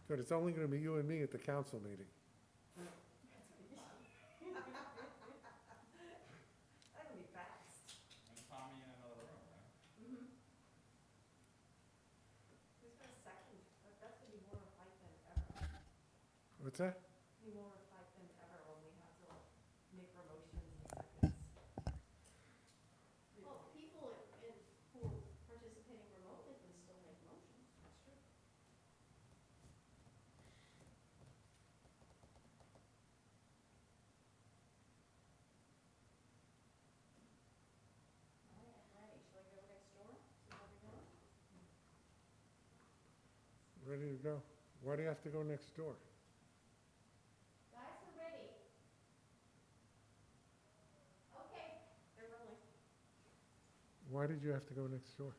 Good, it's only gonna be you and me at the council meeting. That would be fast. And Tommy in another room, right? Mm-hmm. Who's got a second? That's gonna be more of a fight than ever. What's that? Be more of a fight than ever when we have to make our motions in seconds. Well, people who are participating remotely can still make motions. That's true. I am ready. Shall I go next door? See how we're doing? Ready to go? Why do you have to go next door? Guys, we're ready. Okay. They're rolling. Why did you have to go next door?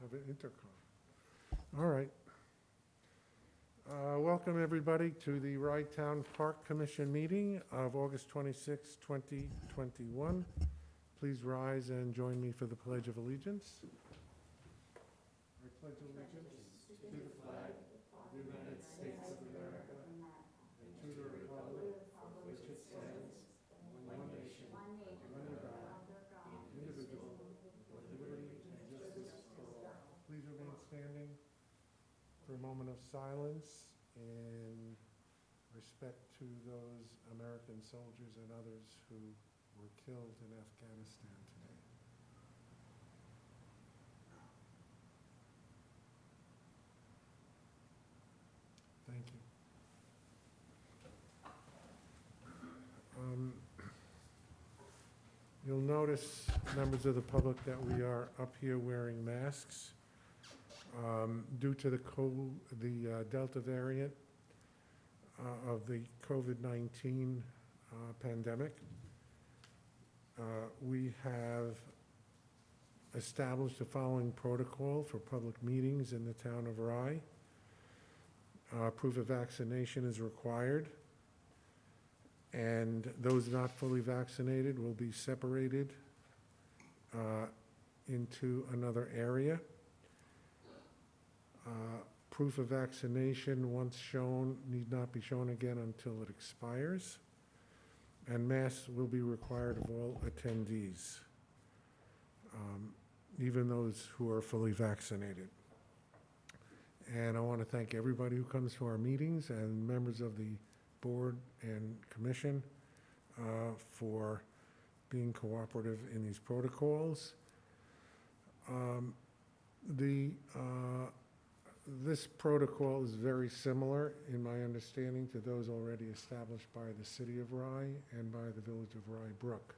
Have an intercom. All right. Welcome, everybody, to the Rye Town Park Commission meeting of August 26, 2021. Please rise and join me for the Pledge of Allegiance. I pledge allegiance to the flag of the United States of America and to the republic for which it stands, one nation, under God, indivisible, with liberty and justice for all. Please remain standing for a moment of silence in respect to those American soldiers and others who were killed in Afghanistan today. Thank you. You'll notice, members of the public, that we are up here wearing masks. Due to the Delta variant of the COVID-19 pandemic, we have established the following protocol for public meetings in the town of Rye. Proof of vaccination is required, and those not fully vaccinated will be separated into another area. Proof of vaccination, once shown, need not be shown again until it expires, and masks will be required of all attendees, even those who are fully vaccinated. And I want to thank everybody who comes to our meetings and members of the board and commission for being cooperative in these protocols. This protocol is very similar, in my understanding, to those already established by the city of Rye and by the village of Rye Brook.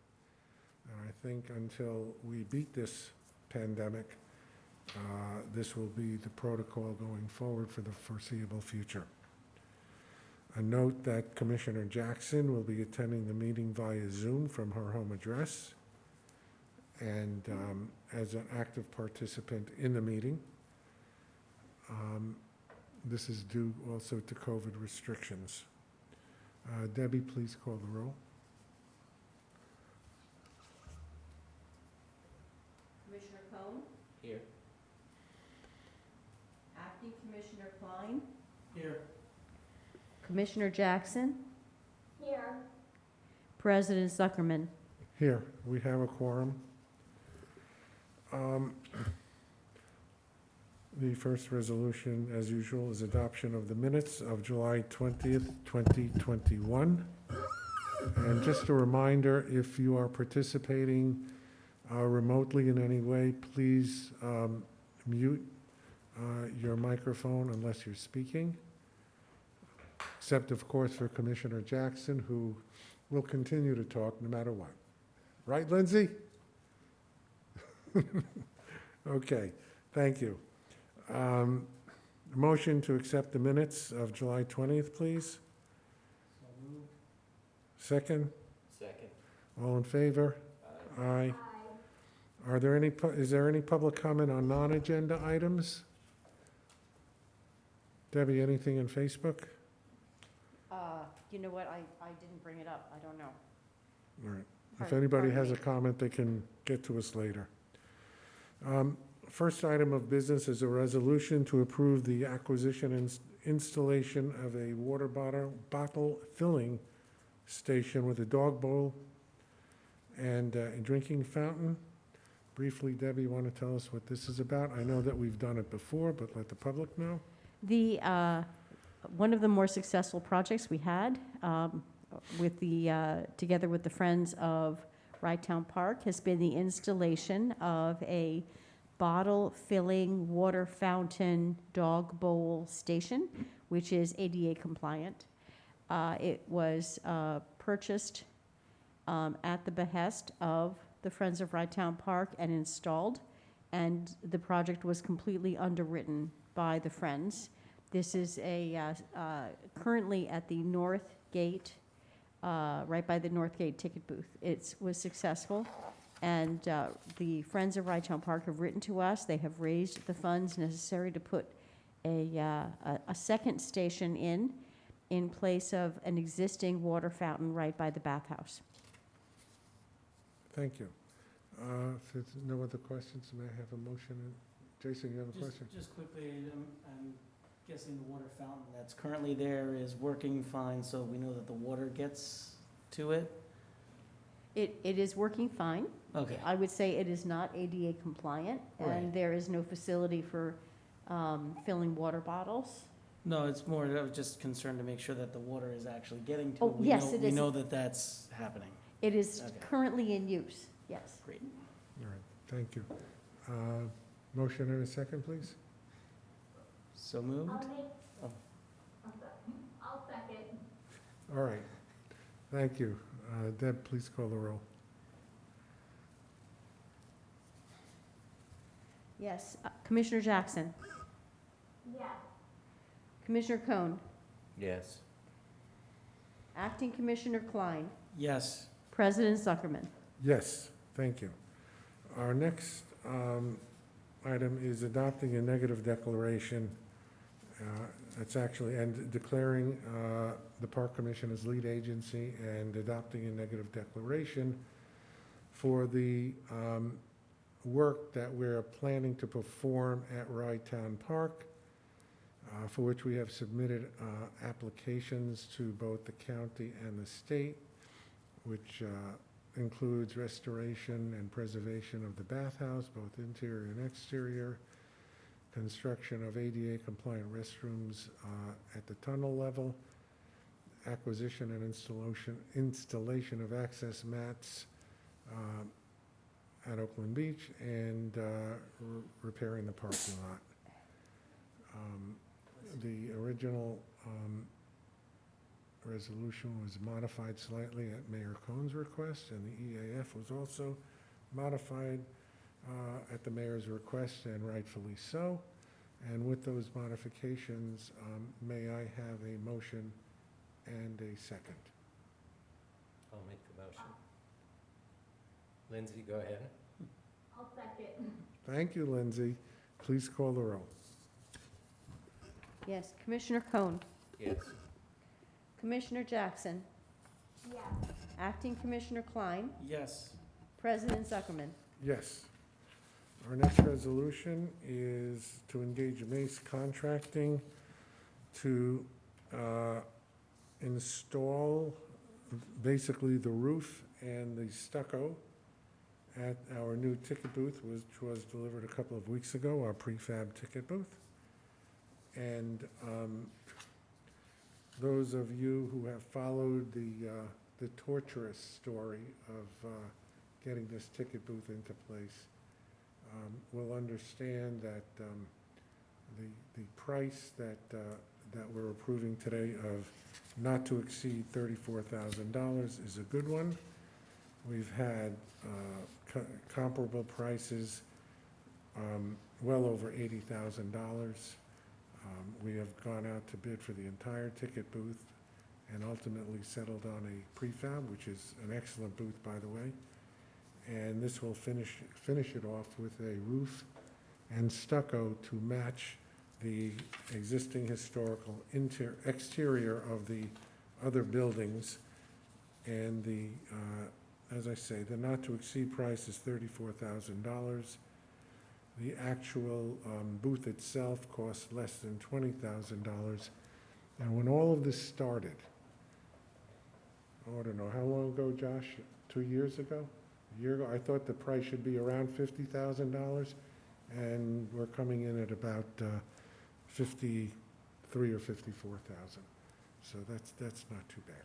And I think until we beat this pandemic, this will be the protocol going forward for the foreseeable future. A note that Commissioner Jackson will be attending the meeting via Zoom from her home address and as an active participant in the meeting. This is due also to COVID restrictions. Debbie, please call the roll. Commissioner Cohn, Here. Acting Commissioner Klein, Here. Commissioner Jackson, Here. President Zuckerman. Here, we have a quorum. The first resolution, as usual, is adoption of the minutes of July 20th, 2021. And just a reminder, if you are participating remotely in any way, please mute your microphone unless you're speaking, except, of course, for Commissioner Jackson, who will continue to talk no matter what. Right, Lindsay? Okay, thank you. Motion to accept the minutes of July 20th, please. So moved. Second? Second. All in favor? Aye. Are there any, is there any public comment on non-agenda items? Debbie, anything in Facebook? You know what, I didn't bring it up, I don't know. All right. If anybody has a comment, they can get to us later. First item of business is a resolution to approve the acquisition and installation of a water bottle filling station with a dog bowl and a drinking fountain. Briefly, Debbie, you want to tell us what this is about? I know that we've done it before, but let the public know. One of the more successful projects we had together with the Friends of Rye Town Park has been the installation of a bottle filling water fountain dog bowl station, which is ADA compliant. It was purchased at the behest of the Friends of Rye Town Park and installed, and the project was completely underwritten by the Friends. This is currently at the North Gate, right by the North Gate ticket booth. It was successful, and the Friends of Rye Town Park have written to us. They have raised the funds necessary to put a second station in place of an existing water fountain right by the bathhouse. Thank you. If there's no other questions, may I have a motion? Jason, you have a question? Just quickly, I'm guessing the water fountain that's currently there is working fine, so we know that the water gets to it? It is working fine. Okay. I would say it is not ADA compliant, and Right. there is no facility for filling water bottles. No, it's more, I was just concerned to make sure that the water is actually getting to Oh, it. yes, it We is. know that that's happening. It is Okay. currently in use, yes. Great. All right, thank you. Motion and a second, please? So moved? Oh. I'll second. All right, thank you. Deb, please call the roll. Yes. Commissioner Jackson? Yes. Commissioner Cohn? Yes. Acting Commissioner Klein? Yes. President Zuckerman? Yes, thank you. Our next item is adopting a negative declaration. It's actually, and declaring the Park Commission as lead agency and adopting a negative declaration for the work that we're planning to perform at Rye Town Park, for which we have submitted applications to both the county and the state, which includes restoration and preservation of the bathhouse, both interior and exterior, construction of ADA compliant restrooms at the tunnel level, acquisition and installation of access mats at Oakland Beach, and repairing the parking lot. The original resolution was modified slightly at Mayor Cohn's request, and the EAF was also modified at the mayor's request, and rightfully so. And with those modifications, may I have a motion and a second? I'll make the motion. Lindsay, go ahead. I'll second. Thank you, Lindsay. Please call the roll. Yes. Commissioner Cohn? Yes. Commissioner Jackson? Yes. Acting Commissioner Klein? Yes. President Zuckerman? Yes. Our next resolution is to engage Mace Contracting to install basically the roof and the stucco at our new ticket booth, which was delivered a couple of weeks ago, our prefab ticket booth. And those of you who have followed the torturous story of getting this ticket booth into place will understand that the price that we're approving today of not to exceed $34,000 is a good one. We've had comparable prices well over $80,000. We have gone out to bid for the entire ticket booth and ultimately settled on a prefab, which is an excellent booth, by the way. And this will finish it off with a roof and stucco to match the existing historical exterior of the other buildings. And as I say, the not to exceed price is $34,000. The actual booth itself costs less than $20,000. And when all of this started, I don't know, how long ago, Josh? 2 years ago? A year ago? I thought the price should be around $50,000, and we're coming in at about 53 or 54,000. So that's not too bad.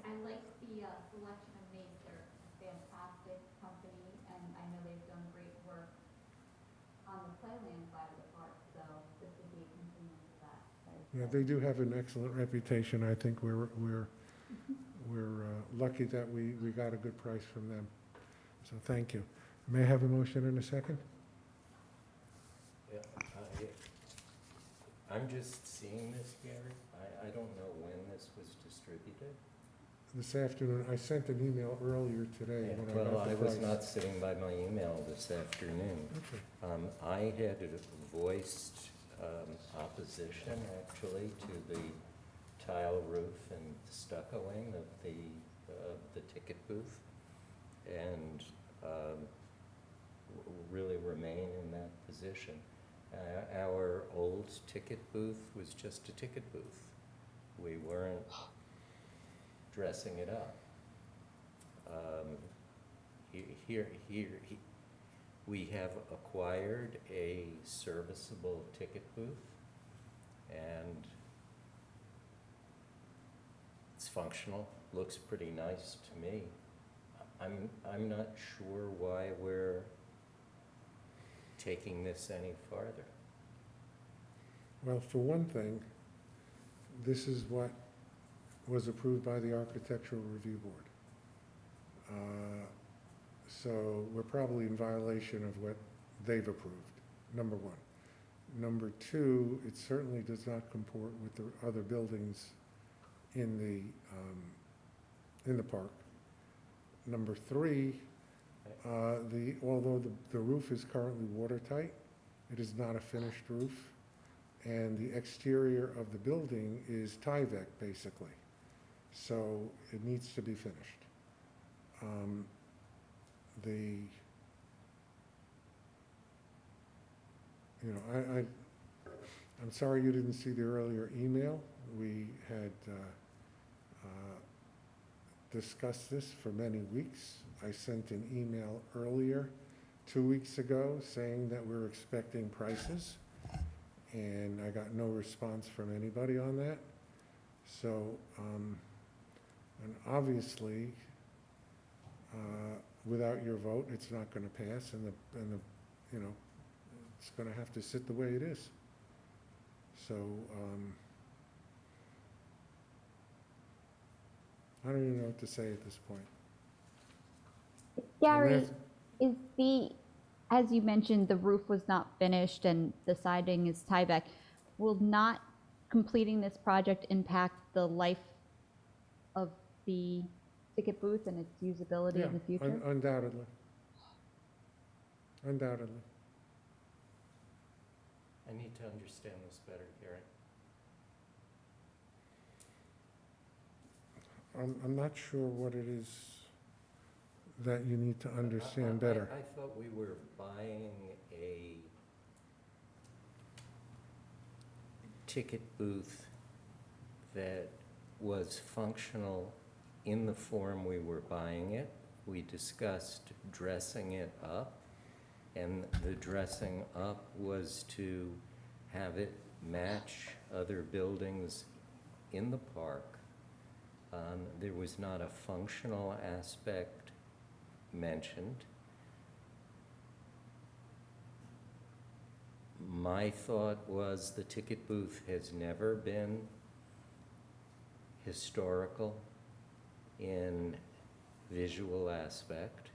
I like the selection of Mace. They're a fantastic company, and I know they've done great work on the playland side of the park, so this would be a continuance of that. Yeah, they do have an excellent reputation. I think we're lucky that we got a good price from them. So thank you. May I have a motion in a second? Yeah, I'm just seeing this, Gary. I don't know when this was distributed. This afternoon, I sent an email earlier today when I Well, got the I was price. not sitting by my email this afternoon. Okay. I had voiced opposition, actually, to the tile roof and stuccoing of the ticket booth, and really remain in that position. Our old ticket booth was just a ticket booth. We weren't dressing it up. We have acquired a serviceable ticket booth, and it's functional, looks pretty nice to me. I'm not sure why we're taking this any farther. Well, for one thing, this is what was approved by the Architectural Review Board. So we're probably in violation of what they've approved, number one. Number two, it certainly does not comport with the other buildings in the park. Number three, although the roof is currently watertight, it is not a finished roof, and the exterior of the building is Tyvek, basically. So it needs to be finished. I'm sorry you didn't see the earlier email. We had discussed this for many weeks. I sent an email earlier, 2 weeks ago, saying that we're expecting prices, and I got no response from anybody on that. So, and obviously, without your vote, it's not going to pass, and it's going to have to sit the way it is. So, I don't even know what to say at this point. Gary, as you mentioned, the roof was not finished and the siding is Tyvek. Will not completing this project impact the life of the ticket booth and its usability in the future? Undoubtedly. Undoubtedly. I need to understand this better, Gary. I'm not sure what it is that you need to understand better. I thought we were buying a ticket booth that was functional in the form we were buying it. We discussed dressing it up, and the dressing up was to have it match other buildings in the park. There was not a functional aspect mentioned. My thought was the ticket booth has never been historical in visual aspect,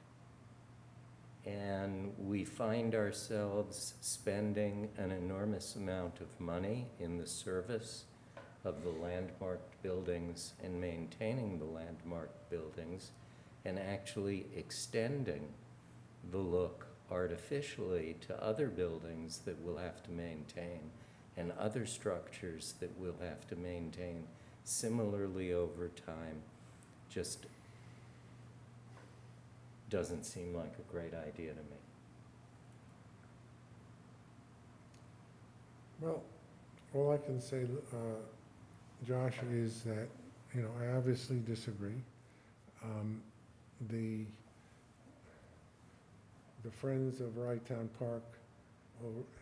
and we find ourselves spending an enormous amount of money in the service of the landmarked buildings and maintaining the landmarked buildings, and actually extending the look artificially to other buildings that we'll have to maintain and other structures that we'll have to maintain similarly over time. Just doesn't seem like a great idea to me. Well, all I can say, Josh, is that, I obviously disagree. The Friends of Rye Town Park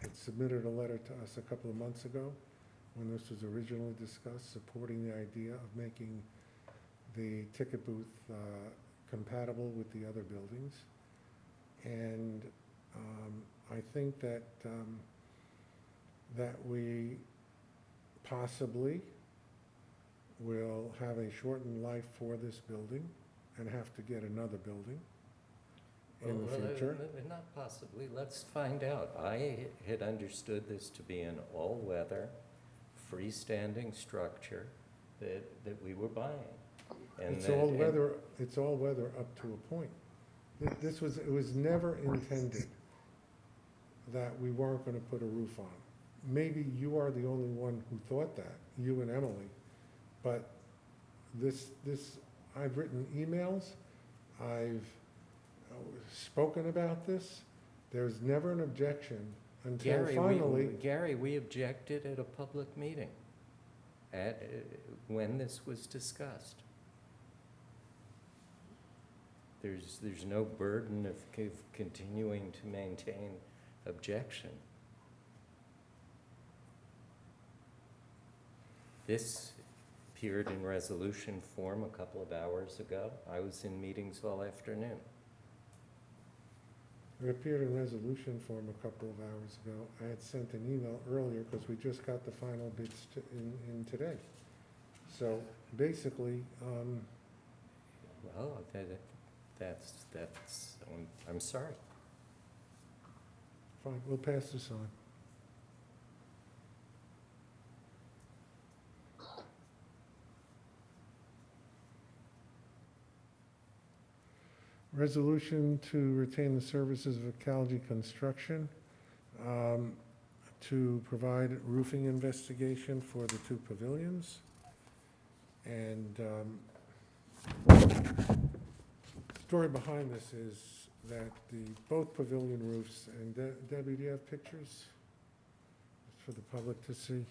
had submitted a letter to us a couple of months ago when this was originally discussed, supporting the idea of making the ticket booth compatible with the other buildings. And I think that we possibly will have a shortened life for this building and have to get another building in the future. Not possibly, let's find out. I had understood this to be an all-weather, freestanding structure that we were buying. And It's that- all and- weather, up to a point. It was never intended that we weren't gonna put a roof on. Maybe you are the only one who thought that, you and Emily, but I've written emails, I've spoken about this, there's never an objection until finally. Gary, we objected at a public meeting when this was discussed. There's no burden of continuing to maintain objection. This appeared in resolution form a couple of hours ago. I was in meetings all afternoon. It appeared in resolution form a couple of hours ago. I had sent an email earlier because we just got the final bids in today. So basically, Well, I'm sorry. fine, we'll pass this on. Resolution to retain the services of CALGI Construction to provide roofing investigation for the two pavilions. And story behind this is that both pavilion roofs, and Debbie, do you have pictures for the public to see?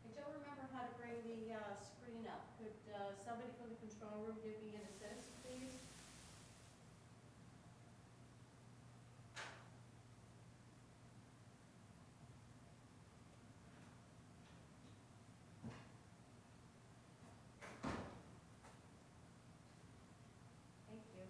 I don't remember how to bring the screen up. Could somebody from the control room give me an assist, please? Thank you.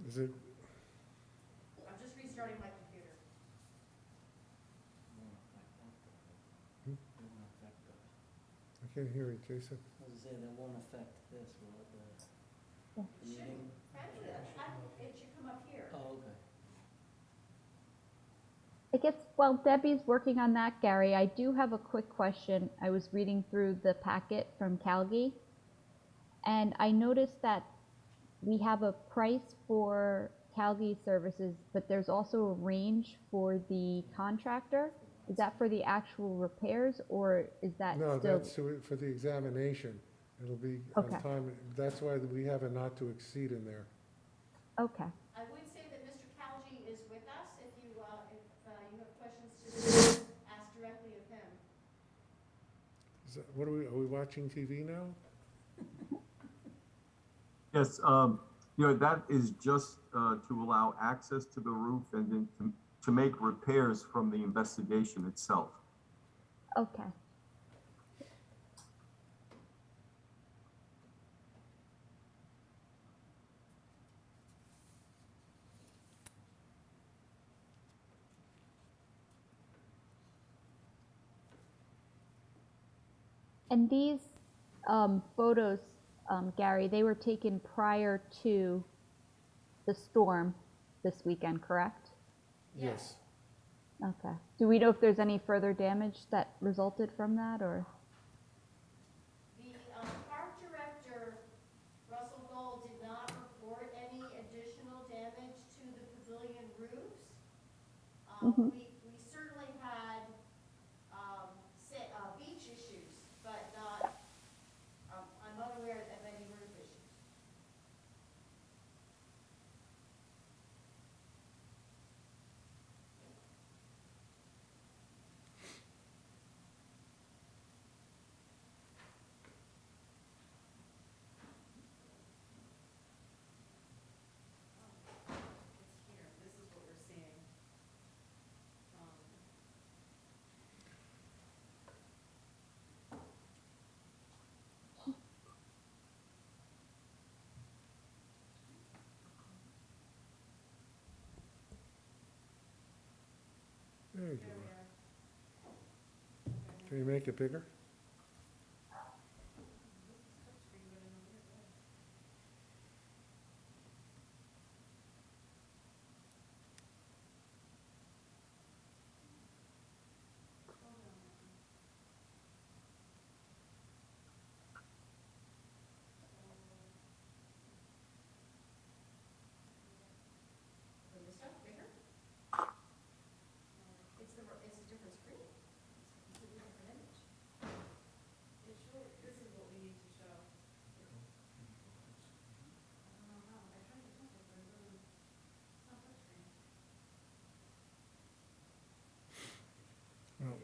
Is it, I'm just restarting my computer. I can't hear you, Jason. I was gonna say, that won't affect this, will it, the meeting? Actually, it should come up here. Oh, okay. I guess while Debbie's working on that, Gary, I do have a quick question. I was reading through the packet from CALGI, and I noticed that we have a price for CALGI services, but there's also a range for the contractor. Is that for the actual repairs, or is that No, still? that's for the examination. It'll be on Okay. time. That's why we have a not to exceed in there. Okay, I would say that Mr. Calgi is with us. If you have questions, just ask directly of him. What are we watching TV now? Yes, that is just to allow access to the roof and then to make repairs from the investigation itself. okay. And these photos, Gary, they were taken prior to the storm this weekend, correct? Yes. Okay. Do we know if there's any further damage that resulted from that, or? The park director, Russell Gold, did not report any additional damage to the pavilion roofs. Mhm. We certainly had beach issues, but not, I'm unaware of any roof issues. It's here, this is what we're seeing. There you There we go. are. Can you make it bigger? This stuff bigger? It's a different screen. It's a different image. It shows, this is what we need to show. I don't know how, I tried to touch it, but it doesn't, it's not touchscreen. Well,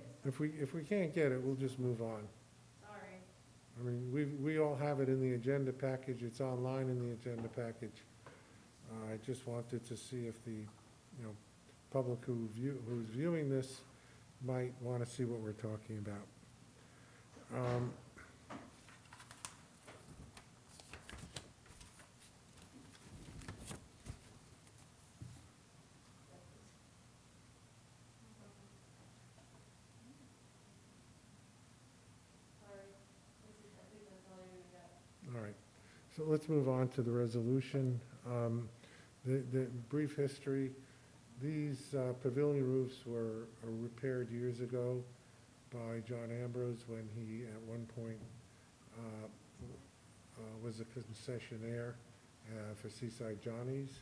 if we can't get it, we'll just move on. Sorry. I mean, we all have it in the agenda package. It's online in the agenda package. I just wanted to see if the, public who's viewing this might want to see what we're talking about. Sorry. I think that's all you're gonna get. All right, so let's move on to the resolution. The brief history, these pavilion roofs were repaired years ago by John Ambrose when he, at one point, was a concessionaire for Seaside Johnny's.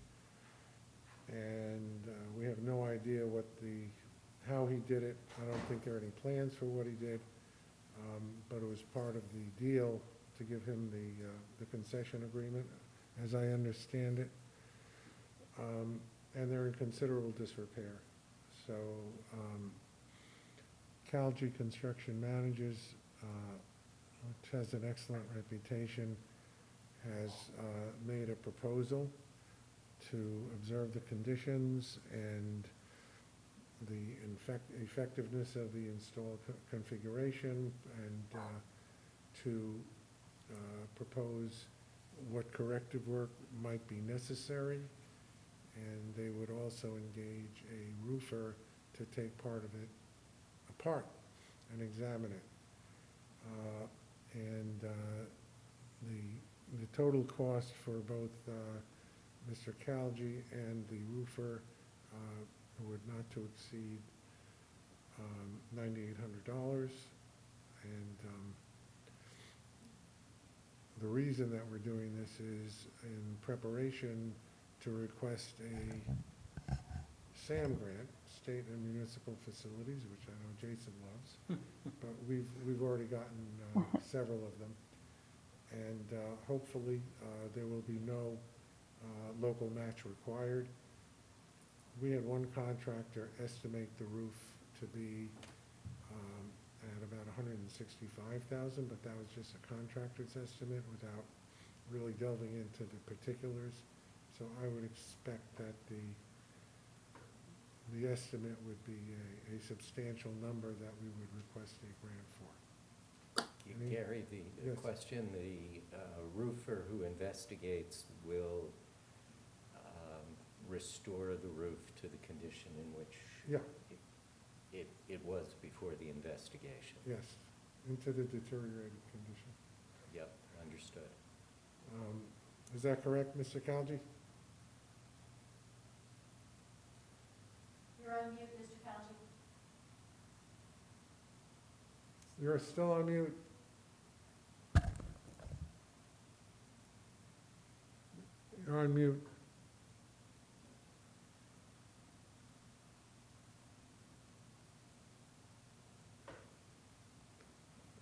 And we have no idea how he did it. I don't think there are any plans for what he did, but it was part of the deal to give him the concession agreement, as I understand it. And they're in considerable disrepair. So CALGI Construction Managers, which has an excellent reputation, has made a proposal to observe the conditions and the effectiveness of the installed configuration, and to propose what corrective work might be necessary And they would also engage a roofer to take part of it apart and examine it. And the total cost for both Mr. CALGI and the roofer would not to exceed $9,800. And the reason that we're doing this is in preparation to request a SAM grant, State and Municipal Facilities, which I know Jason loves, but we've already gotten several of them. And hopefully there will be no local match required. We had one contractor estimate the roof to be at about $165,000, but that was just a contractor's estimate without really delving into the particulars. So I would expect that the estimate would be a substantial number that we would request a grant for. Gary, the Yes. question, the roofer who investigates will restore the roof to the condition in which Yeah, it was before the investigation. yes, into the deteriorated condition. Yep, understood. Is that correct, Mr. CALGI? You're on mute, Mr. CALGI. You're still on mute. You're on mute.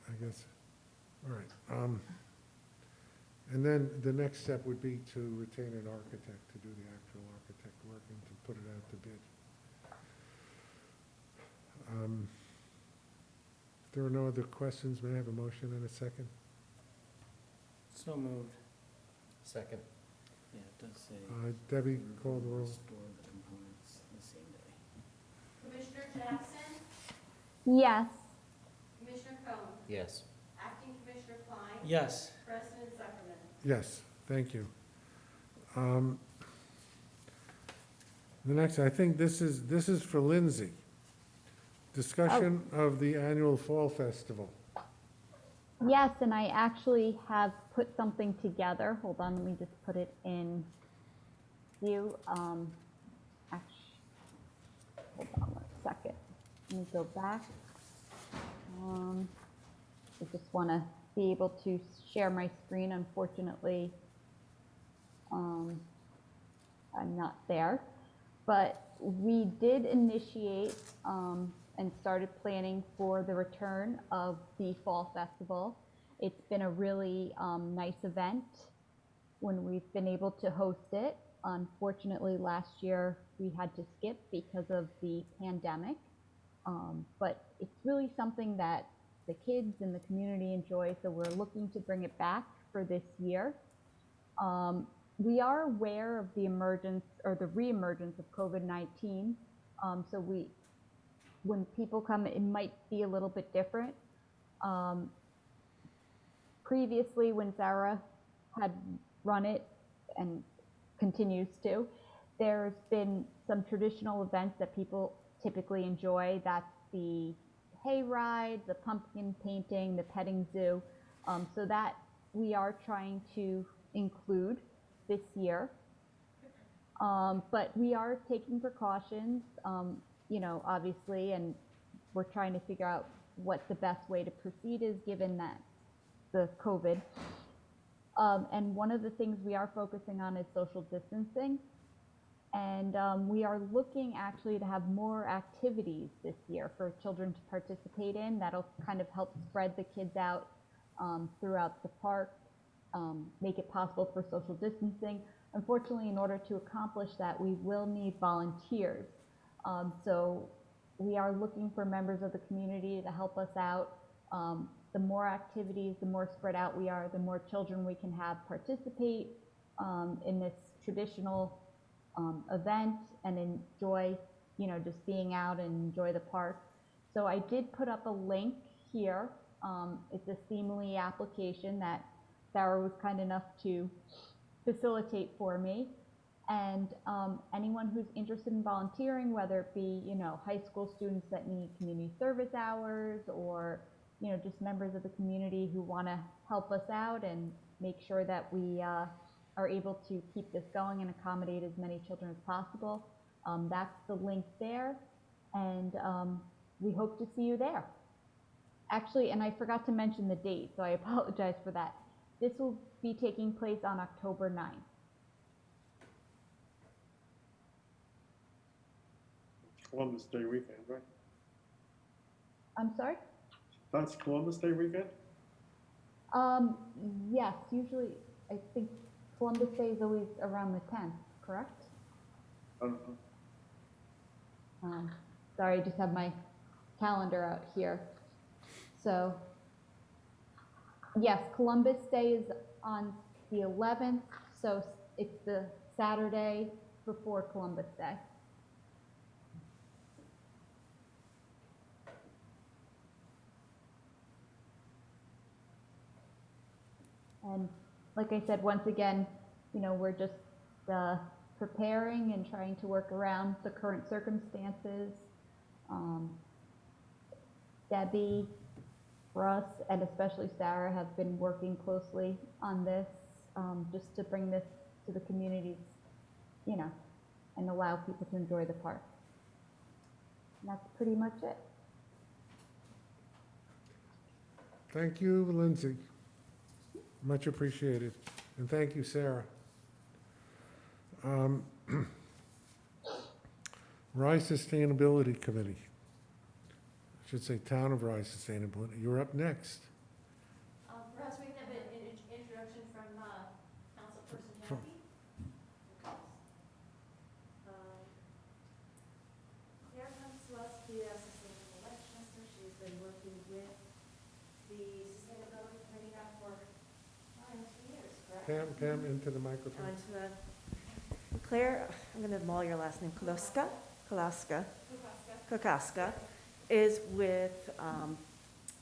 I guess, all right. And then the next step would be to retain an architect to do the actual architect work and to put it out to bid. If there are no other questions, may I have a motion and a second? So moved. Second. Yeah, it does say. Debbie, call the roll. Store the components the same day. Commissioner Jackson, Yes. Commissioner Cohn, Yes. Acting Commissioner Klein, Yes. President Zuckerman. Yes, thank you. The next, I think this is for Lindsay. Discussion of the annual Fall Festival. Yes, and I actually have put something together. Hold on, let me just put it in view. Hold on 1 second. Let me go back. I just want to be able to share my screen. Unfortunately, I'm not there. But we did initiate and started planning for the return of the Fall Festival. It's been a really nice event when we've been able to host it. Unfortunately, last year we had to skip because of the pandemic. But it's really something that the kids and the community enjoy, so we're looking to bring it back for this year. We are aware of the emergence or the reemergence of COVID-19. So when people come, it might be a little bit different. Previously, when Sarah had run it and continues to, there's been some traditional events that people typically enjoy. That's the hay ride, the pumpkin painting, the petting zoo. So that we are trying to include this year. But we are taking precautions, obviously, and we're trying to figure out what the best way to proceed is given that the COVID. And one of the things we are focusing on is social distancing. And we are looking actually to have more activities this year for children to participate in. That'll kind of help spread the kids out throughout the park, make it possible for social distancing. Unfortunately, in order to accomplish that, we will need volunteers. So we are looking for members of the community to help us out. The more activities, the more spread out we are, the more children we can have participate in this traditional event and enjoy, just being out and enjoy the park. So I did put up a link here. It's a Seamly application that Sarah was kind enough to facilitate for me. And anyone who's interested in volunteering, whether it be, you know, high school students that need community service hours, or, you know, just members of the community who want to help us out and make sure that we are able to keep this going and accommodate as many children as possible. That's the link there, and we hope to see you there. Actually, and I forgot to mention the date, so I apologize for that. This will be taking place on October 9th. Columbus Day weekend, right? I'm sorry? That's Columbus Day weekend? Yes, usually, I think Columbus Day is always around the 10th, correct? I don't know. Sorry, I just have my calendar out here. So, yes, Columbus Day is on the 11th, so it's the Saturday before Columbus Day. And like I said, once again, you know, we're just preparing and trying to work around the current circumstances. Debbie, Russ, and especially Sarah have been working closely on this, just to bring this to the communities, you know, and allow people to enjoy the park. And that's pretty much it. Thank you, Lindsay. Much appreciated. And thank you, Sarah. Rye Sustainability Committee. I should say Town of Rye Sustainability. You're up next. Perhaps we can have an introduction from Councilperson From- Happy. Claire comes to us via Sustainable Westchester. She's been working with the Sustainability Committee now for 2 years, correct? Pam, into the microphone. Claire, I'm going to maul your last name, Kokoska, is with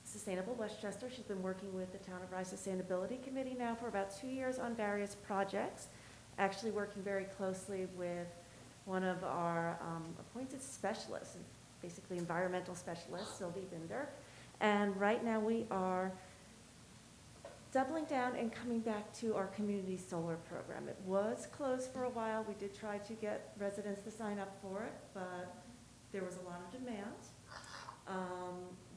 Sustainable Westchester. She's been working with the Town of Rye Sustainability Committee now for about 2 years on various projects, actually working very closely with one of our appointed specialists, basically environmental specialist, Sylvie Binder. And right now we are doubling down and coming back to our community solar program. It was closed for a while. We did try to get residents to sign up for it, but there was a lot of demand.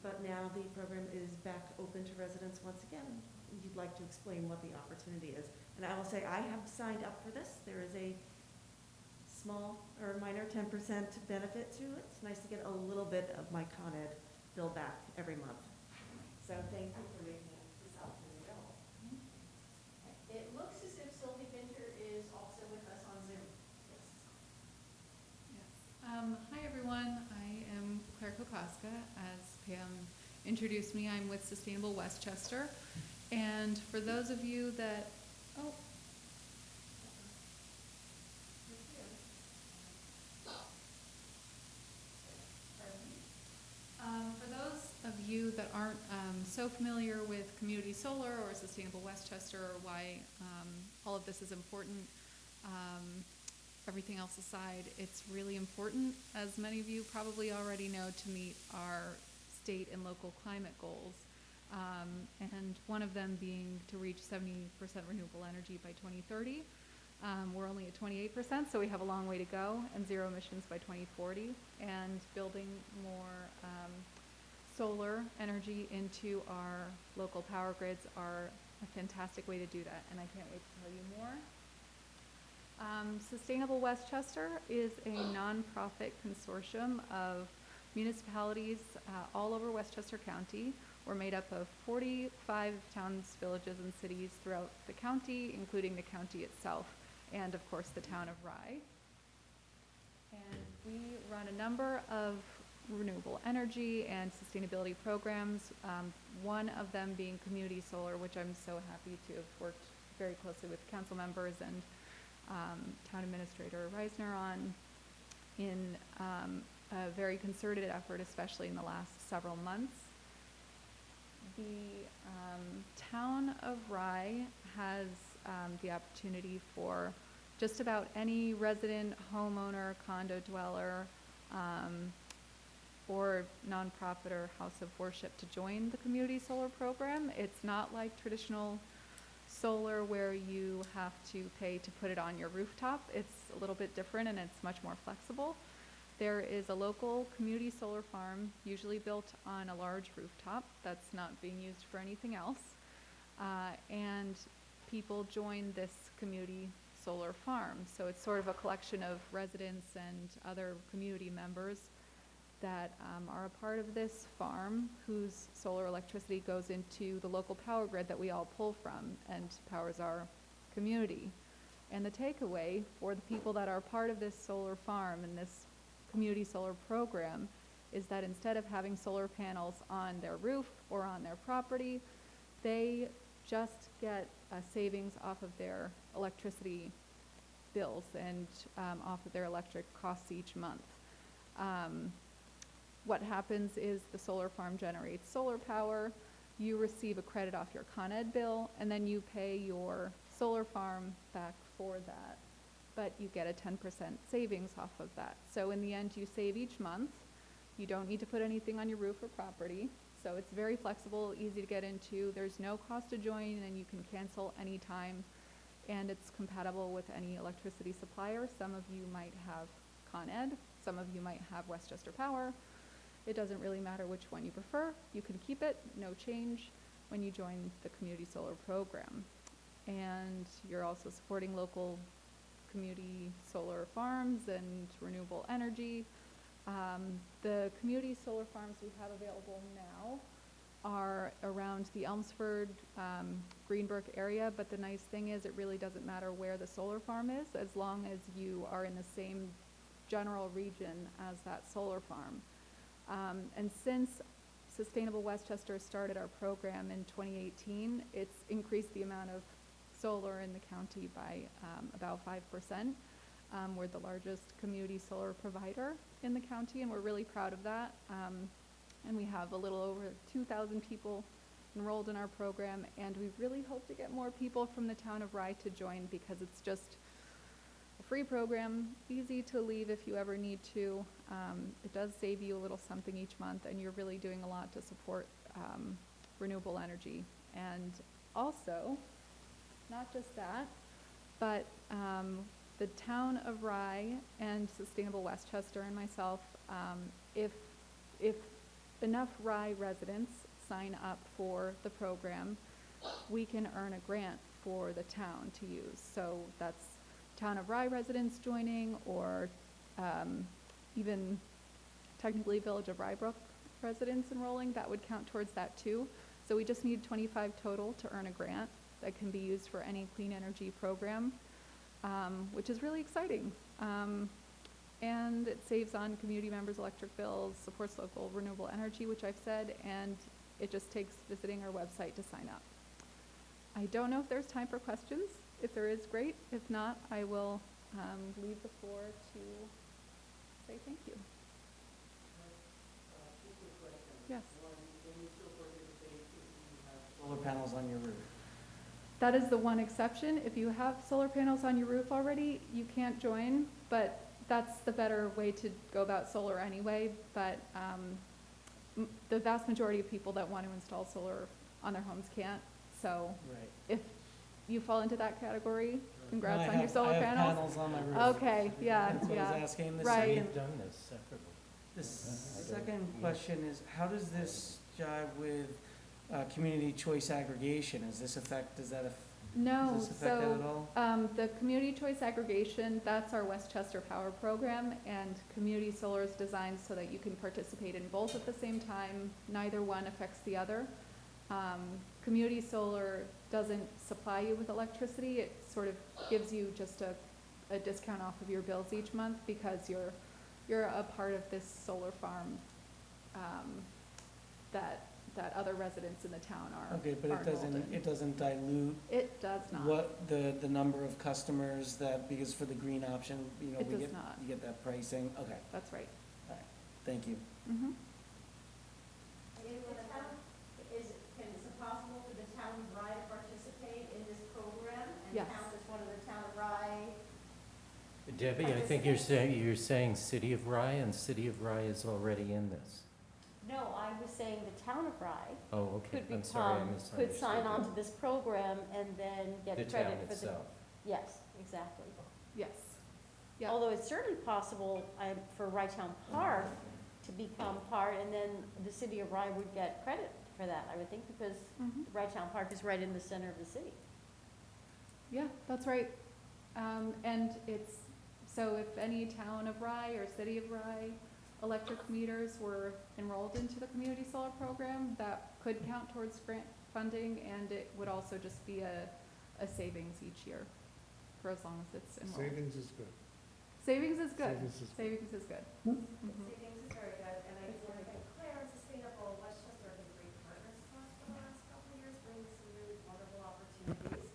But now the program is back open to residents once again. You'd like to explain what the opportunity is. And I will say I have signed up for this. There is a small or minor 10% benefit to it. It's nice to get a little bit of my Con Ed bill back every month. So thank you for making this opportunity available. It looks as if Sylvie Binder is also with us on Zoom. Yes. Hi, everyone. I am Claire Kokoska. As Pam introduced me, I'm with Sustainable Westchester. And for those of you that, for those of you that aren't so familiar with community solar or Sustainable Westchester, or why all of this is important, everything else aside, it's really important, as many of you probably already know, to meet our state and local climate goals. And one of them being to reach 70% renewable energy by 2030. We're only at 28%, so we have a long way to go, and zero emissions by 2040, and building more solar energy into our local power grids are a fantastic way to do that, and I can't wait to tell you more. Sustainable Westchester is a nonprofit consortium of municipalities all over Westchester County. We're made up of 45 towns, villages, and cities throughout the county, including the county itself, and of course the town of Rye. And we run a number of renewable energy and sustainability programs, one of them being community solar, which I'm so happy to have worked very closely with council members and Town Administrator Reisner on in a very concerted effort, especially in the last several months. The town of Rye has the opportunity for just about any resident, homeowner, condo dweller, or nonprofit or house of worship to join the community solar program. It's not like traditional solar where you have to pay to put it on your rooftop. It's a little bit different and it's much more flexible. There is a local community solar farm, usually built on a large rooftop that's not being used for anything else. And people join this community solar farm. So it's sort of a collection of residents and other community members that are a part of this farm whose solar electricity goes into the local power grid that we all pull from and powers our community. And the takeaway for the people that are part of this solar farm and this community solar program is that instead of having solar panels on their roof or on their property, they just get savings off of their electricity bills and off of their electric costs each month. What happens is the solar farm generates solar power, you receive a credit off your Con Ed bill, and then you pay your solar farm back for that. But you get a 10% savings off of that. So in the end, you save each month. You don't need to put anything on your roof or property. So it's very flexible, easy to get into. There's no cost to join, and you can cancel anytime. And it's compatible with any electricity supplier. Some of you might have Con Ed, some of you might have Westchester Power. It doesn't really matter which one you prefer. You can keep it, no change, when you join the community solar program. And you're also supporting local community solar farms and renewable energy. The community solar farms we have available now are around the Elmsford, Greenbrook area, but the nice thing is it really doesn't matter where the solar farm is as long as you are in the same general region as that solar farm. And since Sustainable Westchester started our program in 2018, it's increased the amount of solar in the county by about 5%. We're the largest community solar provider in the county, and we're really proud of that. And we have a little over 2,000 people enrolled in our program, and we really hope to get more people from the town of Rye to join because it's just a free program, easy to leave if you ever need to. It does save you a little something each month, and you're really doing a lot to support renewable energy. And also, not just that, but the town of Rye and Sustainable Westchester and myself, if enough Rye residents sign up for the program, we can earn a grant for the town to use. So that's town of Rye residents joining, or even technically Village of Rybrook residents enrolling, that would count towards that too. So we just need 25 total to earn a grant that can be used for any clean energy program, which is really exciting. And it saves on community members' electric bills, supports local renewable energy, which I've said, and it just takes visiting our website to sign up. I don't know if there's time for questions. If there is, great. If not, I will leave the floor to say thank you. Yes. Solar panels on your roof. That is the one exception. If you have solar panels on your roof already, you can't join, but that's the better way to go about solar anyway. But the vast majority of people that want to install solar on their homes can't. So Right. if you fall into that category, congrats No, on your solar I have panels. panels on my roof. Okay, yeah, That's what I yeah. was asking. The Right. second, Done this separately. the second question is, how does this jive with community choice aggregation? Does that affect No, does this affect that at so all? the community choice aggregation, that's our Westchester Power program, and community solar is designed so that you can participate in both at the same time. Neither one affects the other. Community solar doesn't supply you with electricity. It sort of gives you just a discount off of your bills each month because you're a part of this solar farm that other residents in the town are. Okay, but are enrolled in. it doesn't dilute It does not. what the number of customers that, because for the green option, you know, It we does get, not. you get that pricing? Okay, That's right. all right, thank you. Mm-hmm. Is it possible for the town of Rye to participate in this program and Yes. count as one of the town of Rye Debbie, I think you're saying City of Rye, and City of Rye is already in this. No, I was saying the town of Rye Oh, okay, could I'm sorry, I become, misunderstood. could sign you. on to this program and then get The credit town for the. itself. Yes, exactly. Yes. Yeah. Although it's certainly possible for Rye Town Park to become part, and then the city of Rye would get credit for that, I would think, because Mhm. Rye Town Park is right in the center of the city. Yeah, that's right. And it's, so if any town of Rye or city of Rye electric meters were enrolled into the community solar program, that could count towards grant funding, and it would also just be a savings each year for as long as it's enrolled. Savings is good. Savings is good. Savings is- Savings is good. The Mhm. savings is very good, and I just want to thank Claire and Sustainable Westchester have been great partners to us for the last couple of years, bringing some really wonderful opportunities.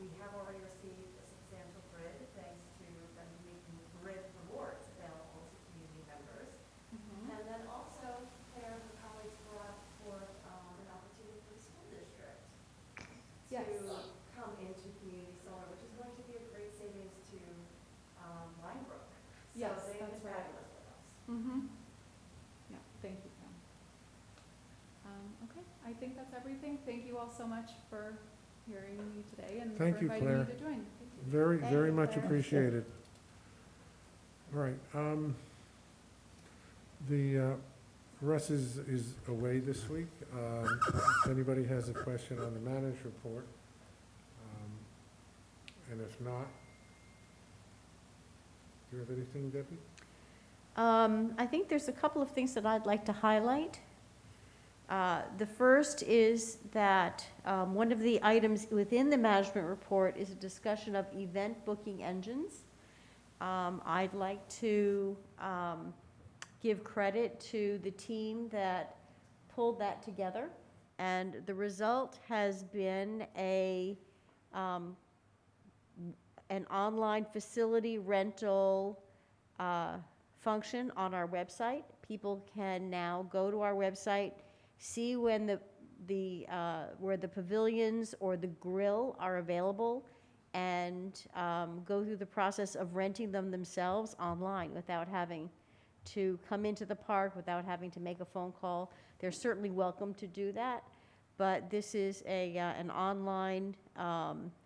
We have already received a substantial grid, thanks to them making grid rewards available to community members. Mhm. And then also, Claire and her colleagues brought forth an opportunity for the school district Yes. to come into community solar, which is going to be a great savings to Linebrook. Yes, So they've been that's right. fabulous with us. Mhm. Yeah, thank you, Pam. Okay, I think that's everything. Thank you all so much for hearing me today and for Thank you, inviting Claire. me to join. Thank you. Very, Thank very you, much Claire. appreciated. All right, Russ is away this week. If anybody has a question on the manager's report, and if not, do you have anything, Debbie? I think there's a couple of things that I'd like to highlight. The first is that one of the items within the management report is a discussion of event booking engines. I'd like to give credit to the team that pulled that together, and the result has been an online facility rental function on our website. People can now go to our website, see when where the pavilions or the grill are available, and go through the process of renting them themselves online without having to come into the park, without having to make a phone call. They're certainly welcome to do that, but this is an online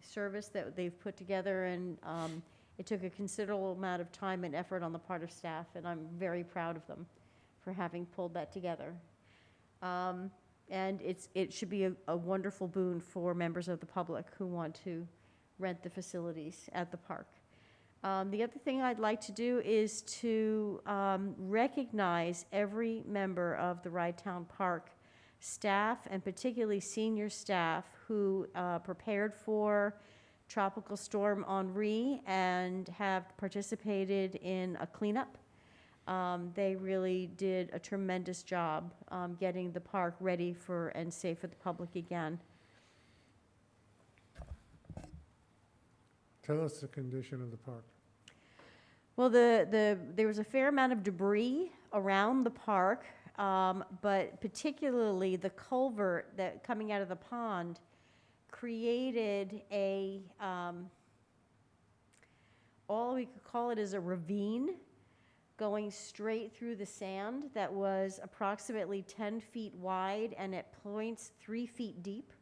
service that they've put together, and it took a considerable amount of time and effort on the part of staff, and I'm very proud of them for having pulled that together. And it should be a wonderful boon for members of the public who want to rent the facilities at the park. The other thing I'd like to do is to recognize every member of the Rye Town Park staff, and particularly senior staff, who prepared for Tropical Storm Henri and have participated in a cleanup. They really did a tremendous job getting the park ready for and safe for the public again. Tell us the condition of the park. Well, there was a fair amount of debris around the park, but particularly the culvert that coming out of the pond created all we could call it is a ravine going straight through the sand that was approximately 10 feet wide and at points 3 feet deep,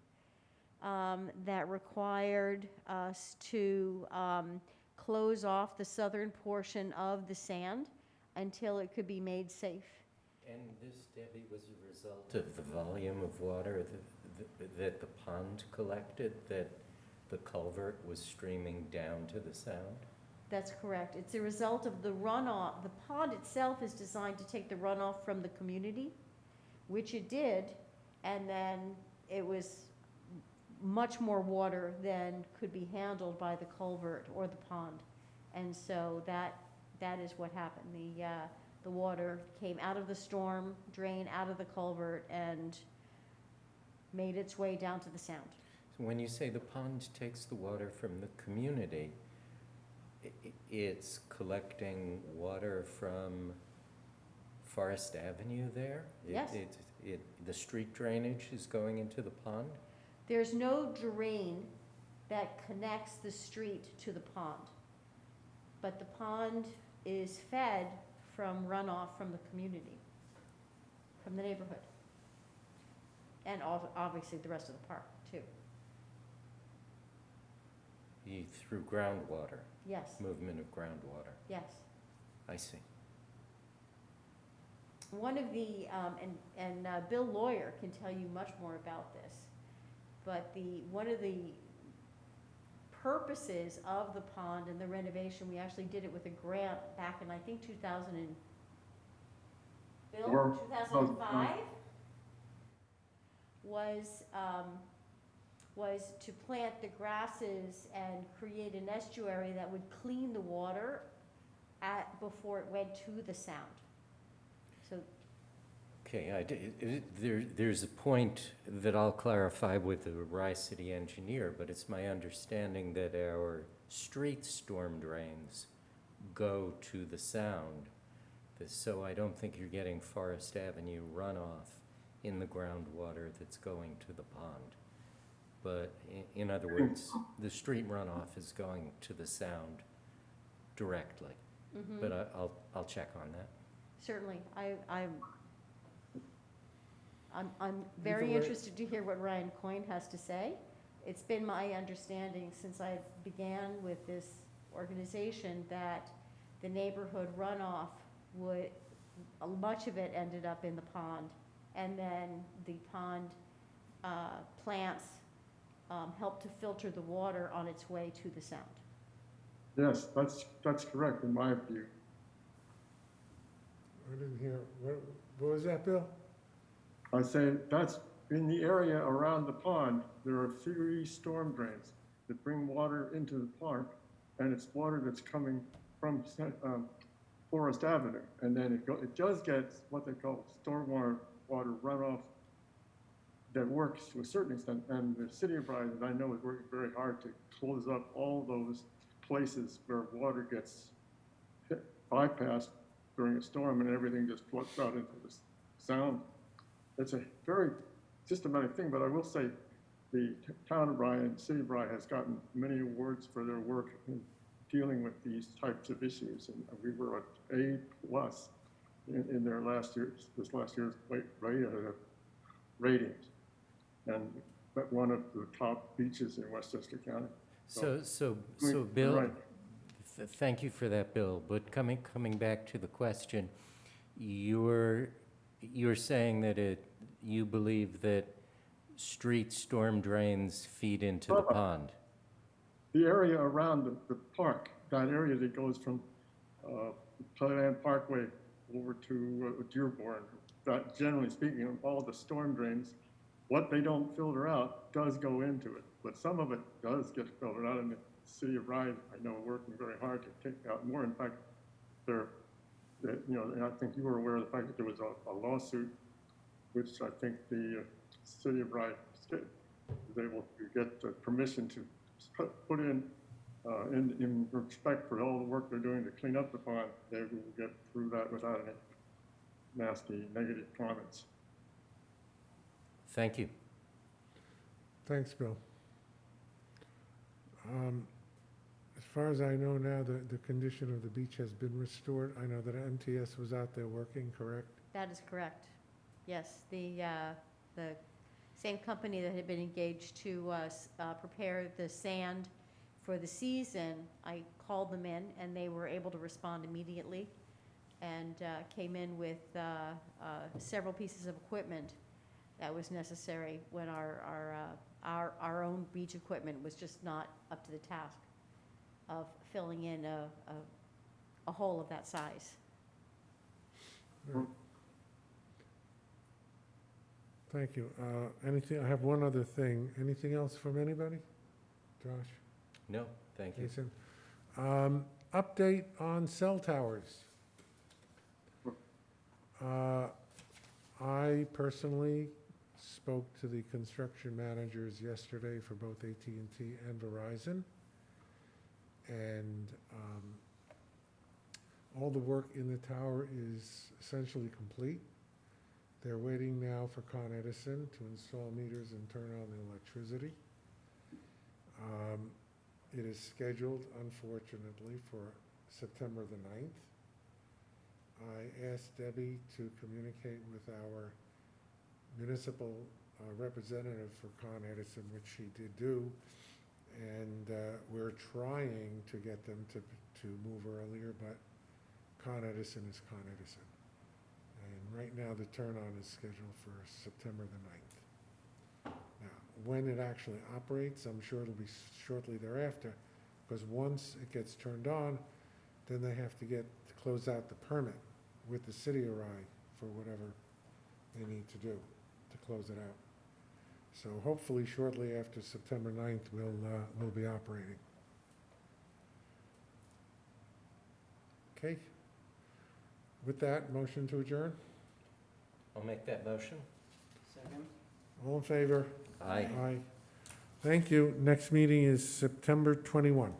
that required us to close off the southern portion of the sand until it could be made safe. And this, Debbie, was a result of the volume of water that the pond collected, that the culvert was streaming down to the sound? That's correct. It's a result of the runoff. The pond itself is designed to take the runoff from the community, which it did, and then it was much more water than could be handled by the culvert or the pond. And so that is what happened. The water came out of the storm, drained out of the culvert, and made its way down to the sound. So when you say the pond takes the water from the community, it's collecting water from Forest Avenue there? Yes. The street drainage is going into the pond? There's no drain that connects the street to the pond. but the pond is fed from runoff from the community, from the neighborhood. And obviously the rest of the park, too. Through groundwater, Yes, movement of groundwater. yes. I see. One of the, Bill Lawyer can tell you much more about this, but one of the purposes of the pond and the renovation, we actually did it with a grant back in, I think, 2005? Was to plant the grasses and create an estuary that would clean the water before it went to the sound. So, Okay, there's a point that I'll clarify with the Rye City engineer, but it's my understanding that our street storm drains go to the sound. So I don't think you're getting Forest Avenue runoff in the groundwater that's going to the pond. But in other words, the street runoff is going to the sound directly. But I'll check on that. certainly, I'm very Either way- interested to hear what Ryan Cohn has to say. It's been my understanding since I began with this organization that the neighborhood runoff much of it ended up in the pond. And then the pond plants help to filter the water on its way to the sound. Yes, that's correct in my view. I didn't hear, what was that, Bill? I say that's in the area around the pond, there are 3 storm drains that bring water into the park, and it's water that's coming from Forest Avenue. And then it does get what they call stormwater runoff that works to a certain extent. And the city of Rye, I know, is working very hard to close up all those places where water gets bypassed during a storm and everything just floods out into the sound. It's a very systematic thing, but I will say the town of Rye and the city of Rye has gotten many awards for their work in dealing with these types of issues. And we were at A+ in their last year's ratings. And one of the top beaches in Westchester County. So You're Bill, right. thank you for that, Bill. But coming back to the question, you're saying that you believe that street storm drains feed into the pond? The area around the park, that area that goes from Playland Parkway over to Dearborn, that generally speaking, all the storm drains, what they don't filter out does go into it. But some of it does get filtered out, and the city of Rye, I know, working very hard to take out more. In fact, and I think you were aware of the fact that there was a lawsuit, which I think the city of Rye was able to get permission to put in respect for all the work they're doing to clean up the pond. They will get through that without any nasty negative comments. Thank you. Thanks, Bill. As far as I know now, the condition of the beach has been restored. I know that MTS was out there working, correct? That is correct. Yes, the same company that had been engaged to prepare the sand for the season, I called them in, and they were able to respond immediately and came in with several pieces of equipment that was necessary when our own beach equipment was just not up to the task of filling in a hole of that size. Thank you. Anything, I have one other thing. Anything else from anybody? Josh? No, thank you. Jason? Update on cell towers. I personally spoke to the construction managers yesterday for both AT&T and Verizon. And all the work in the tower is essentially complete. They're waiting now for Con Edison to install meters and turn on the electricity. It is scheduled, unfortunately, for September the 9th. I asked Debbie to communicate with our municipal representative for Con Edison, which she did do, and we're trying to get them to move earlier, but Con Edison is Con Edison. And right now, the turn-on is scheduled for September the 9th. Now, when it actually operates, I'm sure it'll be shortly thereafter, because once it gets turned on, then they have to close out the permit with the city of Rye for whatever they need to do to close it out. So hopefully shortly after September 9th, we'll be operating. Okay. With that, motion to adjourn? I'll make that motion. Second? All in favor? Aye. Aye. Thank you. Next meeting is September 21.